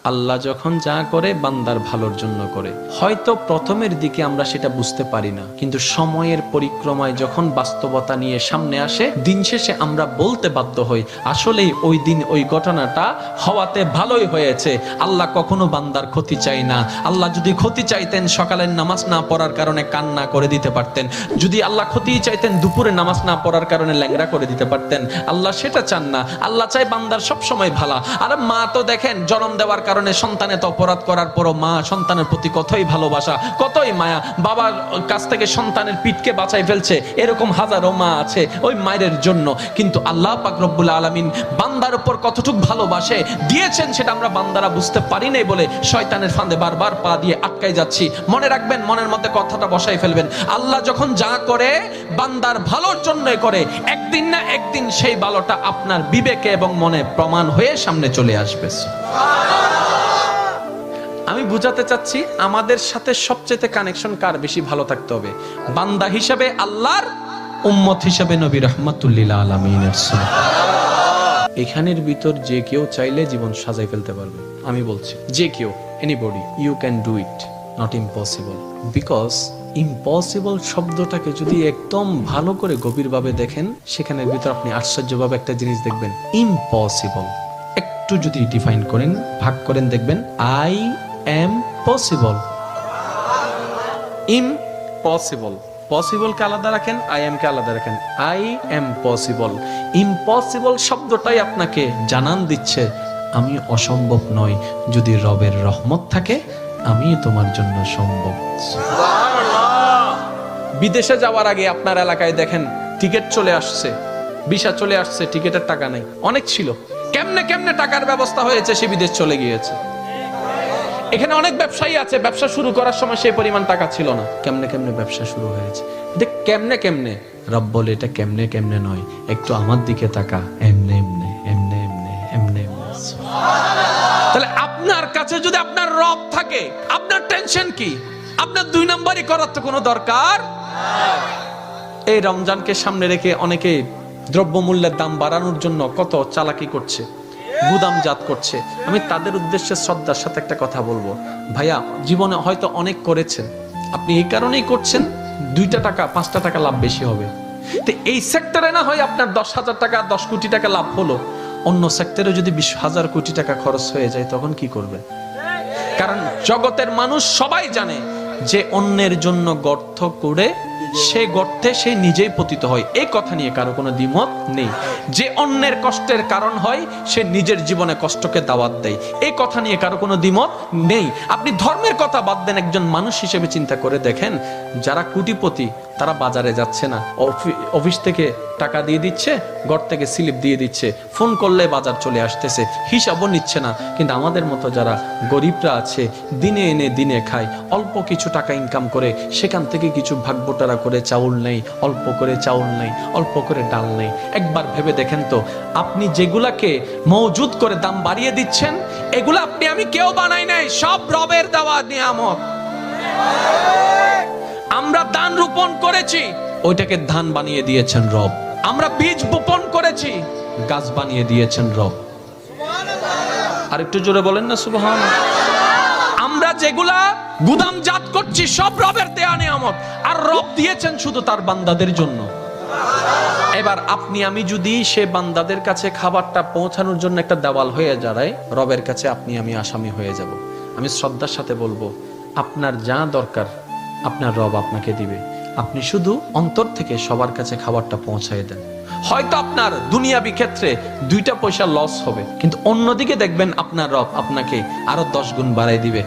আল্লাহ যখন যা করে বান্দার ভালোর জন্য করে। হয়তো প্রথমের দিকে আমরা সেটা বুঝতে পারি না, কিন্তু সময়ের পরিক্রমায় যখন বাস্তবতা নিয়ে সামনে আসে, দিন শেষে আমরা বলতে বাধ্য হই আসলেই ওই দিন ওই ঘটনাটা হওয়াতে ভালোই হয়েছে। আল্লাহ কখনো বান্দার ক্ষতি চাই না। আল্লাহ যদি ক্ষতি চাইতেন সকালের নামাজ না পড়ার কারণে কান্না করে দিতে পারতেন, যদি আল্লাহ ক্ষতি চাইতেন দুপুরে নামাজ না পড়ার কারণে ল্যাংড়া করে দিতে পারতেন। আল্লাহ সেটা চান না। আল্লাহ চাই বান্দার সব সময় ভালো। আর মা তো দেখেন জন্ম দেওয়ার কারণে সন্তানের তো অপরাধ করার পরও মা সন্তানের প্রতি কতই ভালোবাসা, কতই মায়া। বাবার কাছ থেকে সন্তানের পিঠকে বাঁচাই ফেলছে, এরকম হাজারো মা আছে ওই মায়ের জন্য। কিন্তু আল্লাহ পাক রব্বুল আলামিন বান্দার উপর কতটুক ভালোবাসে দিয়েছেন সেটা আমরা বান্দারা বুঝতে পারি নাই বলে শয়তানের ফাঁদে বারবার পা দিয়ে আটকাই যাচ্ছি। মনে রাখবেন, মনের মধ্যে কথাটা বসাই ফেলবেন, আল্লাহ যখন যা করে বান্দার ভালোর জন্যই করে। একদিন না একদিন সেই ভালোটা আপনার বিবেকে এবং মনে প্রমাণ হয়ে সামনে চলে আসবে। আমি বুঝাতে চাচ্ছি আমাদের সাথে সবচেয়ে কানেকশন কার বেশি ভালো থাকতে হবে, বান্দা হিসেবে আল্লাহর, উম্মত হিসেবে নবী রাহমাতুল লিল আলামিনের। এখানের ভিতর যে কেউ চাইলে জীবন সাজাই ফেলতে পারবে। আমি বলছি যে কেউ, anybody, you can do it, not impossible. Because impossible শব্দটাকে যদি একদম ভালো করে গভীরভাবে দেখেন, সেখানের ভিতর আপনি আশ্চর্যভাবে একটা জিনিস দেখবেন। ইম্পসিবল একটু যদি ডিফাইন করেন, ভাগ করেন, দেখবেন I am possible. Impossible, possible কে আলাদা রাখেন, আই এম কে আলাদা রাখেন। I am possible. ইম্পসিবল শব্দটাই আপনাকে জানান দিচ্ছে আমি অসম্ভব নই, যদি রবের রহমত থাকে আমি তোমার জন্য সম্ভব। বিদেশে যাওয়ার আগে আপনার এলাকায় দেখেন টিকিট চলে আসছে, ভিসা চলে আসছে, টিকিটের টাকা নাই। অনেক ছিল, কেমনে কেমনে টাকার ব্যবস্থা হয়েছে, সে বিদেশ চলে গিয়েছে। এখানে অনেক ব্যবসায়ী আছে, ব্যবসা শুরু করার সময় সেই পরিমাণ টাকা ছিল না, কেমনে কেমনে ব্যবসা শুরু হয়েছে। এটা কেমনে কেমনে, রব বলে এটা কেমনে কেমনে নয়, একটু আমার দিকে তাকা, এমনে এমনে এমনে এমনে এমনে এমনে। তাহলে আপনার কাছে যদি আপনার রব থাকে, আপনার টেনশন কি? আপনার দুই নাম্বারই করার তো কোনো দরকার। এই রমজানকে সামনে রেখে অনেকে দ্রব্যমূল্যের দাম বাড়ানোর জন্য কত চালাকি করছে, গুদামজাত করছে। আমি তাদের উদ্দেশ্যে শ্রদ্ধার সাথে একটা কথা বলবো, ভাইয়া জীবনে হয়তো অনেক করেছেন, আপনি এই কারণেই করছেন 2টা টাকা 5টা টাকা লাভ বেশি হবে। তো এই সেক্টরে না হয় আপনার 10,000 টাকা 10 কোটি টাকা লাভ হলো, অন্য সেক্টরে যদি 20,000 কোটি টাকা খরচ হয়ে যায় তখন কি করবেন? কারণ জগতের মানুষ সবাই জানে যে অন্যের জন্য গর্ত করে সে গর্তে সে নিজেই পতিত হয়, এই কথা নিয়ে কারো কোনো দ্বিমত নেই। যে অন্যের কষ্টের কারণ হয় সে নিজের জীবনে কষ্টকে দাওয়াত দেয়, এই কথা নিয়ে কারো কোনো দ্বিমত নেই। আপনি ধর্মের কথা বাদ দেন, একজন মানুষ হিসেবে চিন্তা করে দেখেন, যারা কোটিপতি তারা বাজারে যাচ্ছে না, অফিস থেকে টাকা দিয়ে দিচ্ছে, ঘর থেকে স্লিপ দিয়ে দিচ্ছে, ফোন করলে বাজার চলে আসতেছে, হিসাবও নিচ্ছে না। কিন্তু আমাদের মতো যারা গরিবরা আছে, দিনে এনে দিনে খায়, অল্প কিছু টাকা ইনকাম করে সেখান থেকে কিছু ভাগবটারা করে চাউল নেই, অল্প করে চাউল নেই, অল্প করে ডাল নেই। একবার ভেবে দেখেন তো, আপনি যেগুলাকে মওজুদ করে দাম বাড়িয়ে দিচ্ছেন, এগুলো আপনি আমি কেউ বানাই নাই, সব রবের দেওয়া নিয়ামত। আমরা ধান রোপণ করেছি, ওইটাকে ধান বানিয়ে দিয়েছেন রব। আমরা বীজ বপন করেছি, গাছ বানিয়ে দিয়েছেন রব। আর একটু জোরে বলেন না সুবহানাল্লাহ। আমরা যেগুলা গুদামজাত করছি সব রবের দেয়া নিয়ামত, আর রব দিয়েছেন শুধু তার বান্দাদের জন্য। এবার আপনি আমি যদি সে বান্দাদের কাছে খাবারটা পৌঁছানোর জন্য একটা দেওয়াল হয়ে দাঁড়াই, রবের কাছে আপনি আমি আসামি হয়ে যাব। আমি শ্রদ্ধার সাথে বলবো, আপনার যা দরকার আপনার রব আপনাকে দিবে, আপনি শুধু অন্তর থেকে সবার কাছে খাবারটা পৌঁছায় দেন। হয়তো আপনার দুনিয়াবি ক্ষেত্রে 2টা পয়সা লস হবে, কিন্তু অন্যদিকে দেখবেন আপনার রব আপনাকে আরো 10 গুণ বাড়াই দিবে।